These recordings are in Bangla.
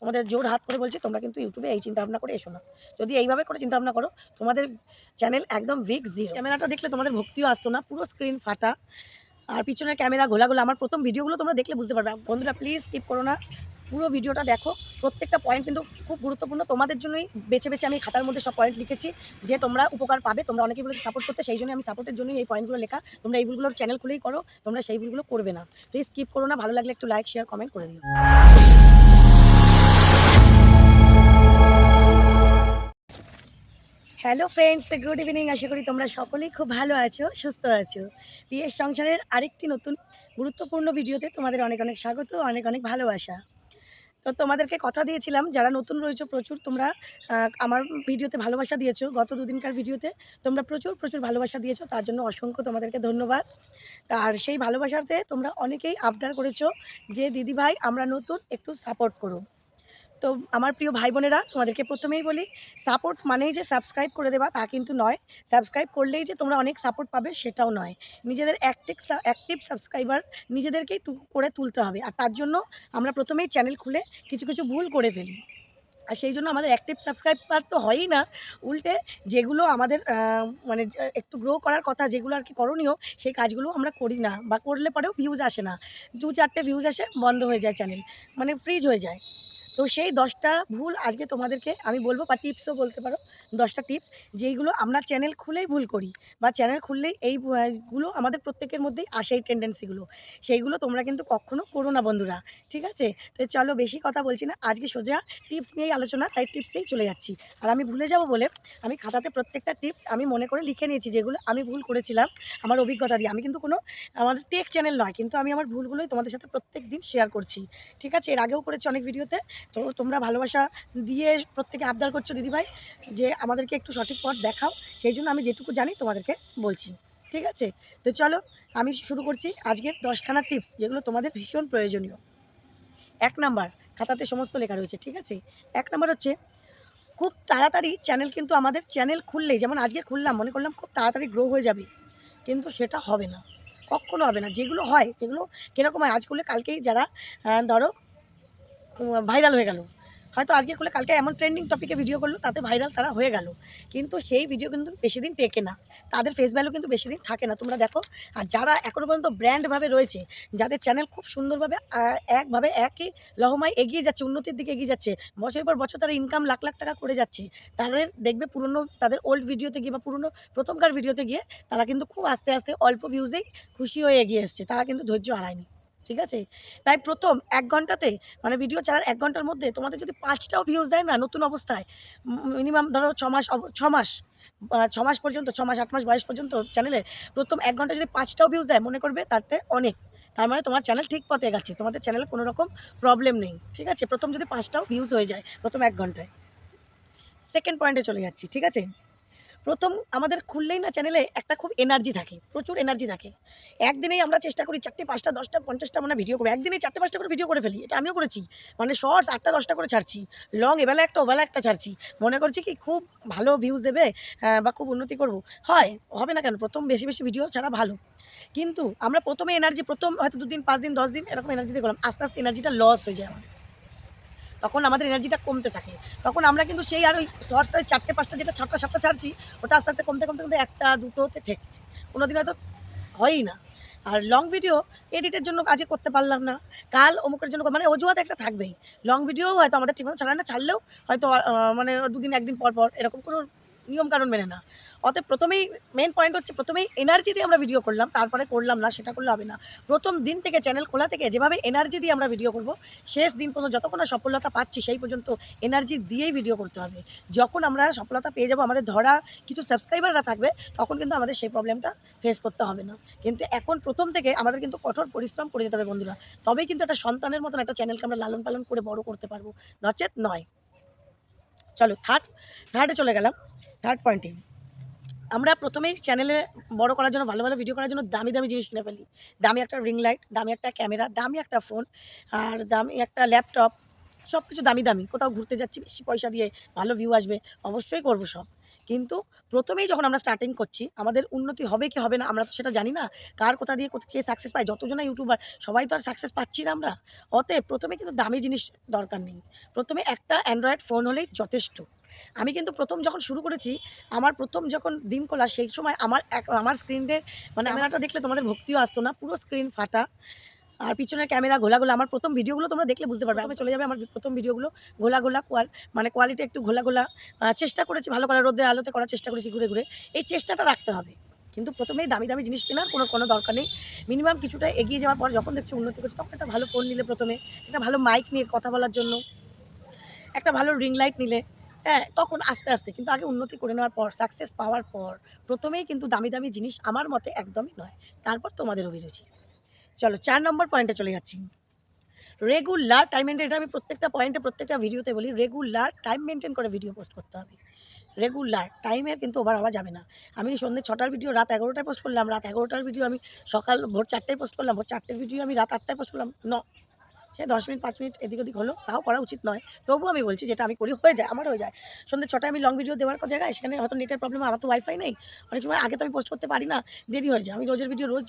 তোমাদের জোর হাত করে বলছি, তোমরা কিন্তু ইউটিউবে এই চিন্তাভাবনা করে এসো না। যদি এইভাবে করে চিন্তাভাবনা করো, তোমাদের চ্যানেল একদম উইক জিরো। ক্যামেরাটা দেখলে তোমাদের ভক্তিও আসতো না, পুরো স্ক্রিন ফাটা আর পিছনের ক্যামেরা ঘোলা। আমার প্রথম ভিডিওগুলো তোমরা দেখলে বুঝতে পারবে। বন্ধুরা প্লিজ স্কিপ করো না, পুরো ভিডিওটা দেখো। প্রত্যেকটা পয়েন্ট কিন্তু খুব গুরুত্বপূর্ণ। তোমাদের জন্যই বেছে আমি খাতার মধ্যে সব পয়েন্ট লিখেছি, যে তোমরা উপকার পাবে। তোমরা অনেকেই বলেছে সাপোর্ট করতে, সেই জন্য আমি সাপোর্টের জন্যই এই পয়েন্টগুলো লেখা। তোমরা এই ভুলগুলোর চ্যানেল খুলেই করো, তোমরা সেই ভুলগুলো করবে না। প্লিজ স্কিপ করো না, ভালো লাগলে একটু লাইক শেয়ার কমেন্ট করে দিও। Hello friends, good evening. আশা করি তোমরা সকলেই খুব ভালো আছো, সুস্থ আছো। পিএস সংসারের আরেকটি নতুন গুরুত্বপূর্ণ ভিডিওতে তোমাদের অনেক অনেক স্বাগত, অনেক অনেক ভালোবাসা। তো তোমাদেরকে কথা দিয়েছিলাম, যারা নতুন রয়েছো প্রচুর তোমরা আমার ভিডিওতে ভালোবাসা দিয়েছো। গত দুদিনকার ভিডিওতে তোমরা প্রচুর ভালোবাসা দিয়েছো, তার জন্য অসংখ্য তোমাদেরকে ধন্যবাদ। আর সেই ভালোবাসাতে তোমরা অনেকেই আবদার করেছো যে দিদিভাই আমরা নতুন, একটু সাপোর্ট করো। তো আমার প্রিয় ভাই বোনেরা, তোমাদেরকে প্রথমেই বলি, সাপোর্ট মানেই যে সাবস্ক্রাইব করে দেওয়া তা কিন্তু নয়। সাবস্ক্রাইব করলেই যে তোমরা অনেক সাপোর্ট পাবে সেটাও নয়। নিজেদের অ্যাক্টিভ সাবস্ক্রাইবার নিজেদেরকেই করে তুলতে হবে। আর তার জন্য আমরা প্রথমেই চ্যানেল খুলে কিছু ভুল করে ফেলি। আর সেই জন্য আমাদের অ্যাক্টিভ সাবস্ক্রাইবার তো হয়ই না, উল্টে যেগুলো আমাদের মানে একটু গ্রো করার কথা, যেগুলো আর কি করণীয়, সেই কাজগুলো আমরা করি না, বা করলে পরেও ভিউজ আসে না। 2-4টে ভিউজ আসে, বন্ধ হয়ে যায় চ্যানেল, মানে ফ্রিজ হয়ে যায়। তো সেই 10টা ভুল আজকে তোমাদেরকে আমি বলবো, বা টিপসও বলতে পারো। 10টা টিপস যেইগুলো আমরা চ্যানেল খুলেই ভুল করি, বা চ্যানেল খুললেই এই গুলো আমাদের প্রত্যেকের মধ্যেই আসে, এই টেন্ডেন্সিগুলো। সেইগুলো তোমরা কিন্তু কখনো করো না বন্ধুরা, ঠিক আছে? তো চলো বেশি কথা বলছি না, আজকে সোজা টিপস নিয়েই আলোচনা, তাই টিপসেই চলে যাচ্ছি। আর আমি ভুলে যাব বলে আমি খাতাতে প্রত্যেকটা টিপস আমি মনে করে লিখে নিয়েছি, যেগুলো আমি ভুল করেছিলাম আমার অভিজ্ঞতা দিয়ে। আমি কিন্তু কোনো আমাদের টেক চ্যানেল নয়, কিন্তু আমি আমার ভুলগুলোই তোমাদের সাথে প্রত্যেক দিন শেয়ার করছি, ঠিক আছে? এর আগেও করেছি অনেক ভিডিওতে। তো তোমরা ভালোবাসা দিয়ে প্রত্যেকে আবদার করছো দিদিভাই যে আমাদেরকে একটু সঠিক পথ দেখাও, সেই জন্য আমি যেটুকু জানি তোমাদেরকে বলছি, ঠিক আছে? তো চলো আমি শুরু করছি আজকের 10খানা টিপস, যেগুলো তোমাদের ভীষণ প্রয়োজনীয়। 1 নাম্বার, খাতাতে সমস্ত লেখা রয়েছে, ঠিক আছে? 1 নাম্বার হচ্ছে, খুব তাড়াতাড়ি চ্যানেল, কিন্তু আমাদের চ্যানেল খুললেই, যেমন আজকে খুললাম, মনে করলাম খুব তাড়াতাড়ি গ্রো হয়ে যাবে, কিন্তু সেটা হবে না, কক্ষনো হবে না। যেগুলো হয়, যেগুলো কীরকম হয়, আজ করলে কালকেই যারা ধরো ভাইরাল হয়ে গেল, হয়তো আজকে করলে কালকে এমন ট্রেন্ডিং টপিকে ভিডিও করলো, তাতে ভাইরাল তারা হয়ে গেল, কিন্তু সেই ভিডিও কিন্তু বেশি দিন টেকে না, তাদের ফেস ভ্যালু কিন্তু বেশি দিন থাকে না, তোমরা দেখো। আর যারা এখনও পর্যন্ত ব্র্যান্ডভাবে রয়েছে, যাদের চ্যানেল খুব সুন্দরভাবে একভাবে একই লহমায় এগিয়ে যাচ্ছে, উন্নতির দিকে এগিয়ে যাচ্ছে, বছরের পর বছর তারা ইনকাম লাখ লাখ টাকা করে যাচ্ছে, তাদের দেখবে পুরনো, তাদের ওল্ড ভিডিওতে গিয়ে বা পুরনো প্রথমকার ভিডিওতে গিয়ে তারা কিন্তু খুব আস্তে আস্তে অল্প ভিউজেই খুশি হয়ে এগিয়ে এসছে, তারা কিন্তু ধৈর্য হারায়নি, ঠিক আছে? তাই প্রথম 1 ঘন্টাতে, মানে ভিডিও ছাড়ার 1 ঘন্টার মধ্যে তোমাদের যদি 5টাও ভিউজ দেয় না নতুন অবস্থায়, মিনিমাম ধরো 6 মাস পর্যন্ত, 6 মাস 8 মাস বয়স পর্যন্ত চ্যানেলে প্রথম 1 ঘন্টা যদি 5টাও ভিউজ দেয়, মনে করবে তাতে অনেক। তার মানে তোমার চ্যানেল ঠিক পথে এগাচ্ছে, তোমাদের চ্যানেলে কোনো রকম প্রবলেম নেই, ঠিক আছে? প্রথম যদি 5টাও ভিউজ হয়ে যায় প্রথম 1 ঘন্টায়। সেকেন্ড পয়েন্টে চলে যাচ্ছি, ঠিক আছে? প্রথম আমাদের খুললেই না চ্যানেলে একটা খুব এনার্জি থাকে, প্রচুর এনার্জি থাকে। একদিনেই আমরা চেষ্টা করি 4টে, 5টা, 10টা, 50টা মানে ভিডিও করবো। একদিনেই 4টে, 5টা করে ভিডিও করে ফেলি। এটা আমিও করেছি। মানে শর্টস 8টা, 10টা করে ছাড়ছি। লং এবেলা একটা, ওবেলা একটা ছাড়ছি। মনে করছি কি খুব ভালো ভিউজ দেবে, বা খুব উন্নতি করব। হয়, হবে না কেন? প্রথম বেশি ভিডিও ছাড়া ভালো। কিন্তু আমরা প্রথমে এনার্জি, প্রথম হয়তো 2 দিন, 5 দিন, 10 দিন এরকম এনার্জি দিয়ে করলাম। আস্তে আস্তে এনার্জিটা লস হয়ে যায় আমাদের। তখন আমাদের এনার্জিটা কমতে থাকে। তখন আমরা কিন্তু সেই আর ওই শর্টস 4টে 5টা, যেটা 6টা 7টা ছাড়ছি, ওটা আস্তে আস্তে কমতে 1টা 2টোতে ঠেকছে। কোনোদিন হয়তো হয়ই না। আর লং ভিডিও এডিটের জন্য আজকে করতে পারলাম না, কাল অমুকের জন্য, মানে অজুহাত একটা থাকবেই। লং ভিডিও হয়তো আমাদের ঠিকমতো ছাড়া না, ছাড়লেও হয়তো মানে 2 দিন 1 দিন পর এরকম কোনো নিয়মকানুন মেনে না। অতএব প্রথমেই মেইন পয়েন্ট হচ্ছে, প্রথমেই এনার্জি দিয়ে আমরা ভিডিও করলাম, তারপরে করলাম না, সেটা করলে হবে না। প্রথম দিন থেকে, চ্যানেল খোলা থেকে যেভাবে এনার্জি দিয়ে আমরা ভিডিও করব, শেষ দিন পর্যন্ত যতক্ষণ না সফলতা পাচ্ছি সেই পর্যন্ত এনার্জি দিয়েই ভিডিও করতে হবে। যখন আমরা সফলতা পেয়ে যাব, আমাদের ধরা কিছু সাবস্ক্রাইবাররা থাকবে, তখন কিন্তু আমাদের সেই প্রবলেমটা ফেস করতে হবে না। কিন্তু এখন প্রথম থেকে আমাদের কিন্তু কঠোর পরিশ্রম করে যেতে হবে বন্ধুরা। তবেই কিন্তু একটা সন্তানের মতন একটা চ্যানেলকে আমরা লালন পালন করে বড় করতে পারবো, নচেত নয়। চলো থার্ডে চলে গেলাম। থার্ড পয়েন্টে, আমরা প্রথমেই চ্যানেলে বড় করার জন্য, ভালো ভিডিও করার জন্য দামি জিনিস কিনে ফেলি। দামি একটা রিং লাইট, দামি একটা ক্যামেরা, দামি একটা ফোন, আর দামি একটা ল্যাপটপ, সব কিছু দামি। কোথাও ঘুরতে যাচ্ছি, বেশি পয়সা দিয়ে ভালো ভিউ আসবে, অবশ্যই করব সব। কিন্তু প্রথমেই যখন আমরা স্টার্টিং করছি আমাদের উন্নতি হবে কি হবে না আমরা তো সেটা জানি না। কার কোথা দিয়ে কে সাকসেস পায়, যতজনা ইউটিউবার সবাই তো আর সাকসেস পাচ্ছি না আমরা। অতএব প্রথমে কিন্তু দামি জিনিস দরকার নেই। প্রথমে একটা অ্যান্ড্রয়েড ফোন হলেই যথেষ্ট। আমি কিন্তু প্রথম যখন শুরু করেছি, আমার প্রথম যখন দিন খোলা সেই সময় আমার স্ক্রিনের মানে ক্যামেরাটা দেখলে তোমাদের ভক্তিও আসতো না। পুরো স্ক্রিন ফাটা। আর পিছনের ক্যামেরা ঘোলা, ঘোলা। আমার প্রথম ভিডিওগুলো তোমরা দেখলে বুঝতে পারবে। চলে যাবে আমার প্রথম ভিডিওগুলো ঘোলা, ঘোলা মানে কোয়ালিটি একটু ঘোলা, ঘোলা। চেষ্টা করেছি ভালো করার, রোদের আলোতে করার চেষ্টা করেছি ঘুরে, ঘুরে। এই চেষ্টাটা রাখতে হবে। কিন্তু প্রথমেই দামি, দামি জিনিস কেনার কোনো দরকার নেই। মিনিমাম কিছুটা এগিয়ে যাওয়ার পর যখন দেখছো উন্নতি করছো তখন একটা ভালো ফোন নিলে প্রথমে, একটা ভালো মাইক নিয়ে কথা বলার জন্য, একটা ভালো রিং লাইট নিলে, হ্যাঁ? তখন আস্তে, আস্তে কিন্তু আগে উন্নতি করে নেওয়ার পর, সাকসেস পাওয়ার পর প্রথমেই কিন্তু দামি, দামি জিনিস আমার মতে একদমই নয়। তারপর তোমাদের অভিরুচি। চলো ৪ নম্বর পয়েন্টে চলে যাচ্ছি। রেগুলার টাইম মেইনটেইন, এটা আমি প্রত্যেকটা পয়েন্টে প্রত্যেকটা ভিডিওতে বলি, রেগুলার টাইম মেইনটেইন করে ভিডিও পোস্ট করতে হবে। রেগুলার টাইমের কিন্তু ওভার হওয়া যাবে না। আমি সন্ধ্যে ৬টার ভিডিও রাত ১১টায় পোস্ট করলাম, রাত ১১টার ভিডিও আমি সকাল ভোর ৪টায় পোস্ট করলাম, ভোর ৪টের ভিডিও আমি রাত ৮টায় পোস্ট করলাম। সে ১০ মিনিট ৫ মিনিট এদিক ওদিক হলো, তাও করা উচিত নয়। তবুও আমি বলছি যেটা আমি করি হয়ে যায়, আমার হয়ে যায়। সন্ধ্যে ৬টায় আমি লং ভিডিও দেওয়ার জায়গায় সেখানে হয়তো নেটের প্রবলেম, আমার তো ওয়াইফাই নেই। অনেক সময় আগে তো আমি পোস্ট করতে পারি না, দেরি হয়ে যায়। আমি রোজের ভিডিও রোজ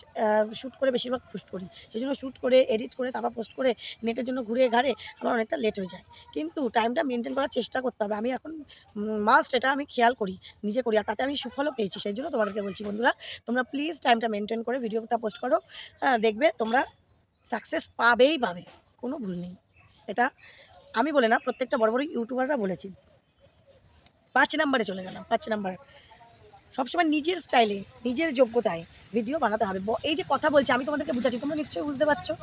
শ্যুট করে বেশিরভাগ পোস্ট করি। সেজন্য শ্যুট করে, এডিট করে তারপর পোস্ট করে নেটের জন্য ঘুরে ঘাড়ে আমার অনেকটা লেট হয়ে যায়। কিন্তু টাইমটা মেইনটেইন করার চেষ্টা করতে হবে। আমি এখন মাস্ট এটা আমি খেয়াল করি, নিজে করি। আর তাতে আমি সুফলও পেয়েছি। সেজন্য তোমাদেরকে বলছি বন্ধুরা, তোমরা প্লিজ টাইমটা মেইনটেইন করে ভিডিওটা পোস্ট করো। দেখবে তোমরা সাকসেস পাবেই পাবে। কোনো ভুল নেই। এটা আমি বলে না, প্রত্যেকটা বড়, বড় ইউটিউবাররা বলেছি। ৫ নাম্বারে চলে গেলাম। ৫ নাম্বার, সবসময় নিজের স্টাইলে, নিজের যোগ্যতায় ভিডিও বানাতে হবে। এই যে কথা বলছি আমি তোমাদেরকে বুঝাচ্ছি, তোমরা নিশ্চয়ই বুঝতে পারছো।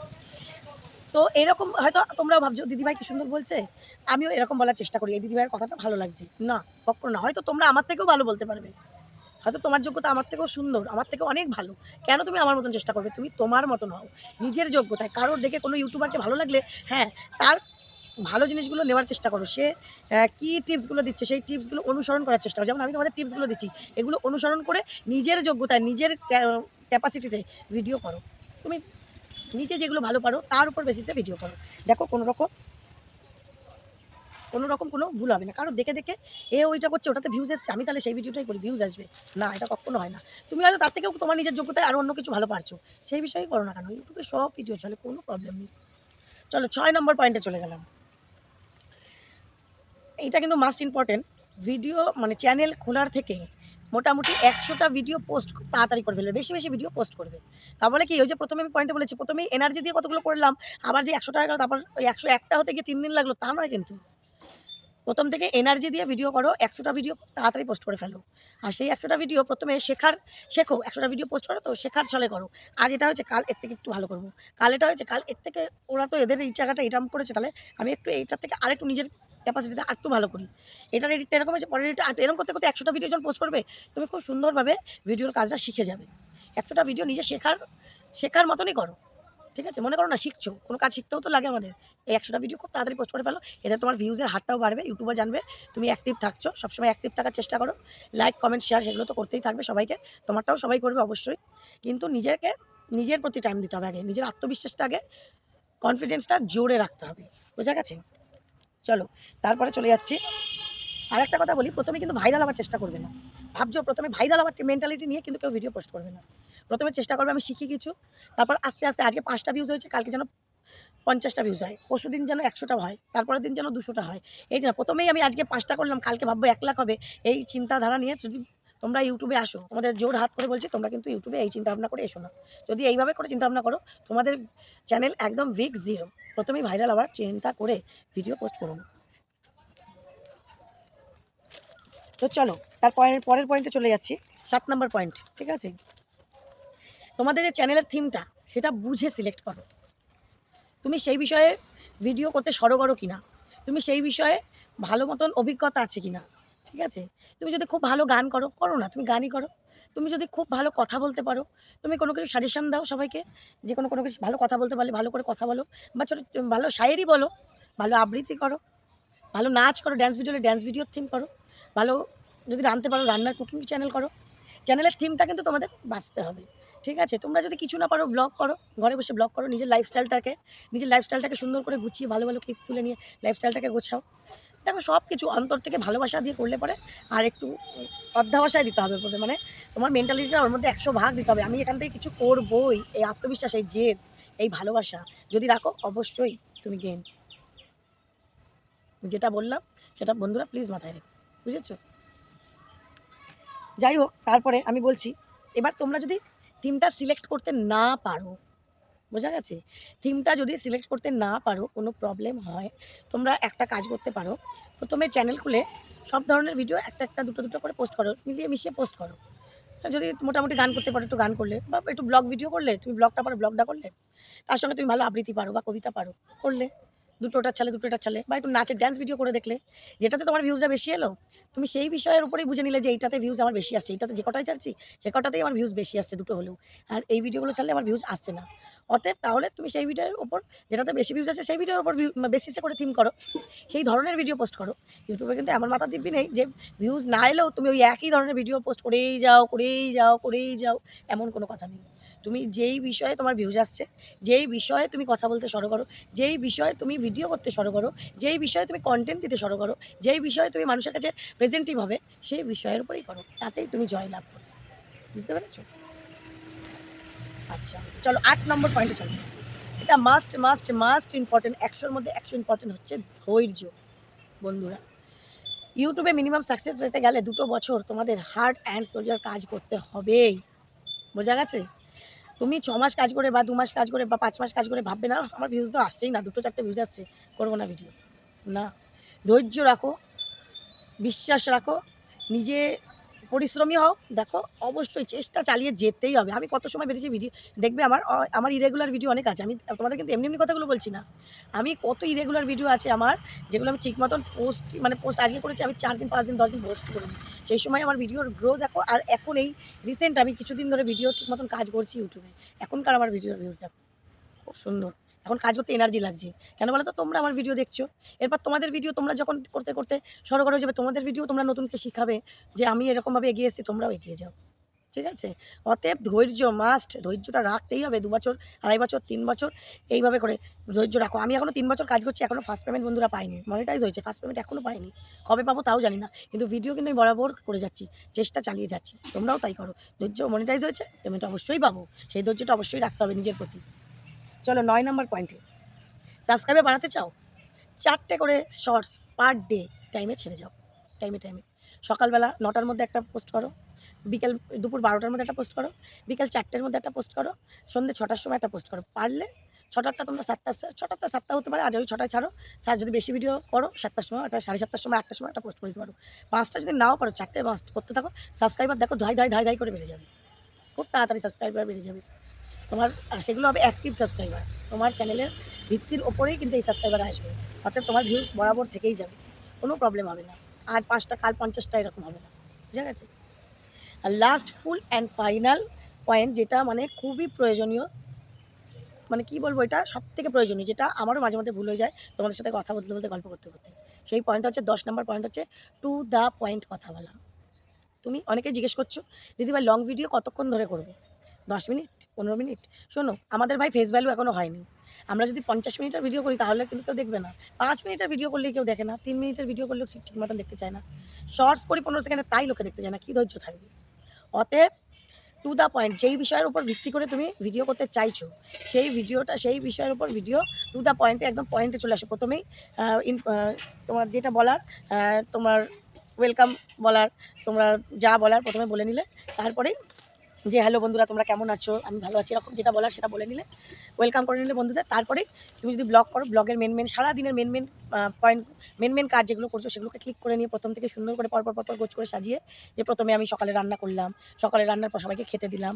তো এরকম হয়তো তোমরাও ভাবছো দিদিভাই কি সুন্দর বলছে, আমিও এরকম বলার চেষ্টা করি, এই দিদিভাইয়ের কথাটা ভালো লাগছে। না, কক্ষনো না। হয়তো তোমরা আমার থেকেও ভালো বলতে পারবে। হয়তো তোমার যোগ্যতা আমার থেকেও সুন্দর, আমার থেকেও অনেক ভালো। কেন তুমি আমার মতন চেষ্টা করবে? তুমি তোমার মতন হও। নিজের যোগ্যতায় কারোর দেখে কোনো ইউটিউবারকে ভালো লাগলে, হ্যাঁ, তার ভালো জিনিসগুলো নেওয়ার চেষ্টা করো। সে কী টিপসগুলো দিচ্ছে সেই টিপসগুলো অনুসরণ করার চেষ্টা করো। যেমন আমি তোমাদের টিপসগুলো দিচ্ছি, এগুলো অনুসরণ করে নিজের যোগ্যতায়, নিজের ক্যাপাসিটিতে ভিডিও করো। তুমি নিজে যেগুলো ভালো পারো তার উপর বেসিসে ভিডিও করো। দেখো কোনো রকম কোনো ভুল হবে না। কারণ দেখে, দেখে ওইটা করছে, ওটাতে ভিউজ এসছে, আমি তাহলে সেই ভিডিওটাই করি, ভিউজ আসবে। না, এটা কক্ষনো হয় না। তুমি হয়তো তার থেকেও তোমার নিজের যোগ্যতায় আরও অন্য কিছু ভালো পারছো। সেই বিষয়েই করো না কেন। ইউটিউবে সব ভিডিও চলে, কোনো প্রবলেম নেই। চলো ৬ নম্বর পয়েন্টে চলে গেলাম। এইটা কিন্তু মাস্ট ইম্পর্টেন্ট। ভিডিও মানে চ্যানেল খোলার থেকে মোটামুটি ১০০টা ভিডিও পোস্ট খুব তাড়াতাড়ি করে ফেলবে। বেশি, বেশি ভিডিও পোস্ট করবে। তাহলে কি, ওই যে প্রথমে আমি পয়েন্টে বলেছি, প্রথমেই এনার্জি দিয়ে কতগুলো করলাম, আবার যে ১০০টা হয়ে গেল, তারপর ওই ১০১টা হতে গিয়ে ৩ দিন লাগলো, তা নয় কিন্তু। প্রথম থেকে এনার্জি দিয়ে ভিডিও করো, ১০০টা ভিডিও খুব তাড়াতাড়ি পোস্ট করে ফেলো। আর সেই ১০০টা ভিডিও প্রথমে শেখো। ১০০টা ভিডিও পোস্ট করো তো শেখার ছলে করো। আজ এটা হয়েছে, কাল এর থেকে একটু ভালো করব। কাল এটা হয়েছে, কাল এর থেকে ওরা তো এদের এই জায়গাটা এরকম করেছে, তাহলে আমি একটু এইটার থেকে আরেকটু নিজের ক্যাপাসিটিতে আরেকটু ভালো করি। এটার এডিটটা এরকম হয়েছে, পরের এডিটটা এরকম করতে, করতে ১০০টা ভিডিও যখন পোস্ট করবে, তুমি খুব সুন্দরভাবে ভিডিওর কাজটা শিখে যাবে। ১০০টা ভিডিও নিজে শেখার মতনই করো। ঠিক আছে? মনে করো না শিখছো, কোনো কাজ শিখতেও তো লাগে আমাদের। এই ১০০টা ভিডিও খুব তাড়াতাড়ি পোস্ট করে ফেলো। এতে তোমার ভিউজের হারটাও বাড়বে, ইউটিউবার জানবে তুমি অ্যাক্টিভ থাকছো। সবসময় অ্যাক্টিভ থাকার চেষ্টা করো। লাইক, কমেন্ট, শেয়ার সেগুলো তো করতেই থাকবে সবাইকে। তোমারটাও সবাই করবে অবশ্যই। কিন্তু নিজের প্রতি টাইম দিতে হবে আগে। নিজের আত্মবিশ্বাসটা আগে, কনফিডেন্সটা জোরে রাখতে হবে। বোঝা গেছে? চলো তারপরে চলে যাচ্ছি। আরেকটা কথা বলি, প্রথমে কিন্তু ভাইরাল হওয়ার চেষ্টা করবে না। ভাবছো প্রথমে ভাইরাল হওয়ার মেন্টালিটি নিয়ে কিন্তু কেউ ভিডিও পোস্ট করবে না। প্রথমে চেষ্টা করবে আমি শিখি কিছু, তারপর আস্তে, আস্তে আজকে ৫টা ভিউজ হয়েছে, কালকে যেন ৫০টা ভিউজ হয়, পরশুদিন যেন ১০০টা হয়, তারপরের দিন যেন ২০০টা হয়। এই যে প্রথমেই আমি আজকে ৫টা করলাম, কালকে ভাববো ১,০০,০০০ হবে। এই চিন্তাধারা নিয়ে যদি তোমরা ইউটিউবে আসো, তোমাদের জোর হাত করে বলছি, তোমরা কিন্তু ইউটিউবে এই চিন্তাভাবনা করে এসো না। যদি এইভাবে করে চিন্তাভাবনা করো, তোমাদের চ্যানেল একদম উইক জিরো। প্রথমেই ভাইরাল হওয়ার চিন্তা করে ভিডিও পোস্ট করো না। তো চলো পরের পয়েন্টে চলে যাচ্ছি। ৭ নম্বর পয়েন্ট, ঠিক আছে? তোমাদের যে চ্যানেলের থিমটা সেটা বুঝে সিলেক্ট করো। তুমি সেই বিষয়ে ভিডিও করতে সড়গড় কিনা, তুমি সেই বিষয়ে ভালো মতন অভিজ্ঞতা আছে কিনা, ঠিক আছে? তুমি যদি খুব ভালো গান করো না, তুমি গানই করো। তুমি যদি খুব ভালো কথা বলতে পারো, তুমি কোনো কিছু সাজেশন দাও সবাইকে, যে কোনো কিছু ভালো কথা বলতে পারলে ভালো করে কথা বলো, বা ছোটো ভালো শায়েরি বলো, ভালো আবৃত্তি করো, ভালো নাচ করো, ড্যান্স ভিডিওর থিম করো, ভালো যদি রাঁধতে পারো রান্নার কুকিং চ্যানেল করো। চ্যানেলের থিমটা কিন্তু তোমাদের বাঁচতে হবে, ঠিক আছে? তোমরা যদি কিছু না পারো ব্লগ করো, ঘরে বসে ব্লগ করো, নিজের লাইফস্টাইলটাকে সুন্দর করে গুছিয়ে ভালো, ভালো ক্লিপ তুলে নিয়ে লাইফস্টাইলটাকে গোছাও। দেখো সব কিছু অন্তর থেকে ভালোবাসা দিয়ে করলে পরে আর একটু অধ্যাবসায় দিতে হবে বলতে, মানে তোমার মেন্টালিটিটা ওর মধ্যে 100 ভাগ দিতে হবে। আমি এখান থেকে কিছু করবোই, এই আত্মবিশ্বাস, এই জেদ, এই ভালোবাসা যদি রাখো অবশ্যই তুমি গেম। যেটা বললাম সেটা বন্ধুরা প্লিজ মাথায় রেখো, বুঝেছো? যাই হোক, তারপরে আমি বলছি, এবার তোমরা যদি থিমটা সিলেক্ট করতে না পারো, বোঝা গেছে? থিমটা যদি সিলেক্ট করতে না পারো, কোনো প্রবলেম হয়, তোমরা একটা কাজ করতে পারো। প্রথমে চ্যানেল খুলে সব ধরনের ভিডিও একটা একটা দুটো দুটো করে পোস্ট করো, মিলিয়ে মিশিয়ে পোস্ট করো। যদি মোটামুটি গান করতে পারো একটু গান করলে, বা একটু ব্লগ ভিডিও করলে, তুমি ব্লগটা পারো ব্লগটা করলে, তার সঙ্গে তুমি ভালো আবৃত্তি পারো বা কবিতা পারো করলে, দুটোটার ছালে দুটোটার ছালে, বা একটু নাচের ড্যান্স ভিডিও করে দেখলে, যেটাতে তোমার ভিউজটা বেশি এলো তুমি সেই বিষয়ের উপরেই বুঝে নিলে যে এইটাতে ভিউজ আমার বেশি আসছে, এইটাতে যে কটাই ছাড়ছি সে কটাতেই আমার ভিউজ বেশি আসছে দুটো হলেও, আর এই ভিডিওগুলো ছাড়লে আমার ভিউজ আসছে না। অতএব তাহলে তুমি সেই ভিডিওর উপর যেটাতে বেশি ভিউজ আসছে সেই ভিডিওর উপর বেসিসে করে থিম করো, সেই ধরনের ভিডিও পোস্ট করো। ইউটিউবে কিন্তু এমন মাথা দিব্যি নেই যে ভিউজ না এলেও তুমি ওই একই ধরনের ভিডিও পোস্ট করেই যাও করেই যাও করেই যাও, এমন কোনো কথা নেই। তুমি যেই বিষয়ে তোমার ভিউজ আসছে, যেই বিষয়ে তুমি কথা বলতে শুরু করো, যেই বিষয়ে তুমি ভিডিও করতে শুরু করো, যেই বিষয়ে তুমি কন্টেন্ট দিতে শুরু করো, যেই বিষয়ে তুমি মানুষের কাছে প্রেজেন্টিভ হবে, সেই বিষয়ের উপরেই করো, তাতেই তুমি জয় লাভ করবে। বুঝতে পেরেছো? আচ্ছা, চলো ৮ নম্বর পয়েন্টে চলো। এটা মাস্ট মাস্ট মাস্ট ইম্পর্টেন্ট, ১০০-র মধ্যে ১০০ ইম্পর্টেন্ট হচ্ছে ধৈর্য। বন্ধুরা, ইউটিউবে মিনিমাম সাকসেস পেতে গেলে ২ বছর তোমাদের হার্ড অ্যান্ড সোলজার কাজ করতে হবেই। বোঝা গেছে? তুমি ৬ মাস কাজ করে বা ২ মাস কাজ করে বা ৫ মাস কাজ করে ভাববে না আমার ভিউজ তো আসছেই না, ২-৪টে ভিউজ আসছে, করবো না ভিডিও। না, ধৈর্য রাখো, বিশ্বাস রাখো, নিজে পরিশ্রমী হও। দেখো অবশ্যই চেষ্টা চালিয়ে যেতেই হবে। আমি কত সময় বেরিয়েছি ভিডিও দেখবে, আমার ইরেগুলার ভিডিও অনেক আছে। আমি তোমাদের কিন্তু এমনি এমনি কথাগুলো বলছি না। আমি কত ইরেগুলার ভিডিও আছে আমার, যেগুলো আমি ঠিক মতন পোস্ট আজকে করেছি, আমি ৪ দিন ৫ দিন ১০ দিন পোস্ট করিনি। সেই সময় আমার ভিডিওর গ্রো দেখো, আর এখন এই রিসেন্ট আমি কিছুদিন ধরে ভিডিও ঠিক মতন কাজ করছি ইউটিউবে। এখনকার আমার ভিডিওর ভিউজ দেখো খুব সুন্দর। এখন কাজ করতে এনার্জি লাগছে। কেন বলো তো? তোমরা আমার ভিডিও দেখছো। এরপর তোমাদের ভিডিও তোমরা যখন করতে, করতে সরগর হয়ে যাবে, তোমাদের ভিডিও তোমরা নতুনকে শিখাবে যে আমি এরকমভাবে এগিয়ে এসেছি, তোমরাও এগিয়ে যাও। ঠিক আছে? অতএব ধৈর্য মাস্ট, ধৈর্যটা রাখতেই হবে। ২ বছর, ২.৫ বছর, ৩ বছর এইভাবে করে ধৈর্য রাখো। আমি এখনো ৩ বছর কাজ করছি, এখনো ফার্স্ট পেমেন্ট বন্ধুরা পাইনি। মনিটাইজ হয়েছে, ফার্স্ট পেমেন্ট এখনো পাইনি। কবে পাবো তাও জানি না। কিন্তু ভিডিও কিন্তু আমি বরাবর করে যাচ্ছি, চেষ্টা চালিয়ে যাচ্ছি। তোমরাও তাই করো। ধৈর্য, মনিটাইজ হয়েছে, পেমেন্ট অবশ্যই পাবো। সেই ধৈর্যটা অবশ্যই রাখতে হবে নিজের প্রতি। চলো ৯ নাম্বার পয়েন্টে, সাবস্ক্রাইবার বাড়াতে চাও? 4টে করে শর্টস পার ডে টাইমে ছেড়ে যাও। টাইমে, টাইমে। সকালবেলা ৯টার মধ্যে একটা পোস্ট করো, দুপুর ১২টার মধ্যে একটা পোস্ট করো, বিকেল ৪টের মধ্যে একটা পোস্ট করো, সন্ধ্যে ৬টার সময় একটা পোস্ট করো। পারলে ৬টারটা তোমরা ৬টার ৭টা হতে পারে, আর যদি ৬টায় ছাড়ো, যদি বেশি ভিডিও করো ৭টার সময় একটা, ৭:৩০টার সময়, ৮টার সময় একটা পোস্ট করে দিতে পারো। ৫টা যদি নাও পারো, ৪টে মাস্ট করতে থাকো। সাবস্ক্রাইবার দেখো ধাই, ধাই, ধাই, ধাই করে বেড়ে যাবে। খুব তাড়াতাড়ি সাবস্ক্রাইবার বেড়ে যাবে। তোমার সেগুলো হবে অ্যাক্টিভ সাবস্ক্রাইবার। তোমার চ্যানেলের ভিত্তির ওপরেই কিন্তু এই সাবস্ক্রাইবার আসবে। অর্থাৎ তোমার ভিউজ বরাবর থেকেই যাবে। কোনো প্রবলেম হবে না। আজ ৫টা কাল ৫০টা এরকম হবে না। বুঝা গেছে? আর last full and final point, যেটা মানে খুবই প্রয়োজনীয়, মানে কি বলবো, এটা সবথেকে প্রয়োজনীয়, যেটা আমারও মাঝে মধ্যে ভুল হয়ে যায় তোমাদের সাথে কথা বলতে, বলতে, গল্প করতে, করতে। সেই পয়েন্টটা হচ্ছে ১০ নম্বর পয়েন্ট হচ্ছে টু দ্য পয়েন্ট কথা বলা। তুমি অনেকেই জিজ্ঞেস করছো, দিদিভাই লং ভিডিও কতক্ষণ ধরে করবো? ১০ মিনিট, ১৫ মিনিট? শোনো, আমাদের ভাই ফেস ভ্যালু এখনও হয়নি। আমরা যদি ৫০ মিনিটের ভিডিও করি তাহলে কিন্তু কেউ দেখবে না। ৫ মিনিটের ভিডিও করলেই কেউ দেখে না। ৩ মিনিটের ভিডিও করলেও ঠিক মতন দেখতে চায় না। শর্টস করি ১৫ সেকেন্ডে, তাই লোকে দেখতে চায় না। কী ধৈর্য থাকবে? অতএব টু দ্য পয়েন্ট, যেই বিষয়ের উপর ভিত্তি করে তুমি ভিডিও করতে চাইছো, সেই বিষয়ের উপর ভিডিও টু দ্য পয়েন্টে, একদম পয়েন্টে চলে আসো। প্রথমেই তোমার যেটা বলার, তোমার ওয়েলকাম বলার, তোমরা যা বলার প্রথমে বলে নিলে, তারপরেই যে হ্যালো বন্ধুরা তোমরা কেমন আছো, আমি ভালো আছি, এরকম যেটা বলার সেটা বলে নিলে, ওয়েলকাম করে নিলে বন্ধুদের। তারপরেই তুমি যদি ব্লগ করো, ব্লগের মেন সারাদিনের মেন পয়েন্ট, মেন কাজ যেগুলো করছো সেগুলোকে ক্লিক করে নিয়ে প্রথম থেকে সুন্দর করে পরপর গোছ করে সাজিয়ে, যে প্রথমে আমি সকালে রান্না করলাম, সকালে রান্নার পর সবাইকে খেতে দিলাম,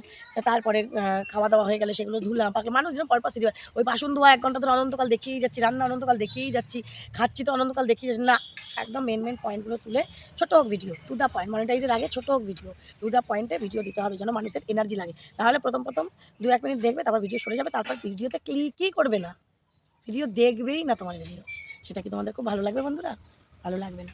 তারপরে খাওয়া দাওয়া হয়ে গেলে সেগুলো ধুলাম পাকলে, মানুষ যেন পরপর সিরিয়াল, ওই বাসন ধোয়া ১ ঘন্টা ধরে অনন্তকাল দেখিয়েই যাচ্ছি, রান্না অনন্তকাল দেখিয়েই যাচ্ছি, খাচ্ছি তো অনন্তকাল দেখিয়ে যাচ্ছি না। একদম মেন পয়েন্টগুলো তুলে, ছোটো হোক ভিডিও, টু দ্য পয়েন্ট, মনিটাইজের আগে ছোটো হোক ভিডিও, টু দ্য পয়েন্টে ভিডিও দিতে হবে, যেন মানুষের এনার্জি লাগে। নাহলে প্রথম ২-১ মিনিট দেখবে, তারপর ভিডিও সরে যাবে, তারপর ভিডিওতে ক্লিকই করবে না, ভিডিও দেখবেই না তোমার ভিডিও। সেটা কি তোমাদের খুব ভালো লাগবে বন্ধুরা? ভালো লাগবে না।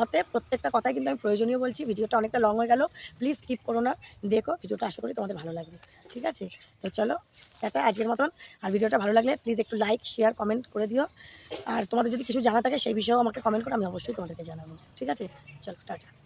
অতএব প্রত্যেকটা কথাই কিন্তু আমি প্রয়োজনীয় বলছি। ভিডিওটা অনেকটা লং হয়ে গেল, প্লিজ স্কিপ করো না, দেখো ভিডিওটা, আশা করি তোমাদের ভালো লাগবে। ঠিক আছে, তো চলো টাটা আজকের মতন। আর ভিডিওটা ভালো লাগলে প্লিজ একটু লাইক, শেয়ার, কমেন্ট করে দিও। আর তোমাদের যদি কিছু জানা থাকে সেই বিষয়েও আমাকে কমেন্ট করো, আমি অবশ্যই তোমাদেরকে জানাবো। ঠিক আছে, চলো টাটা।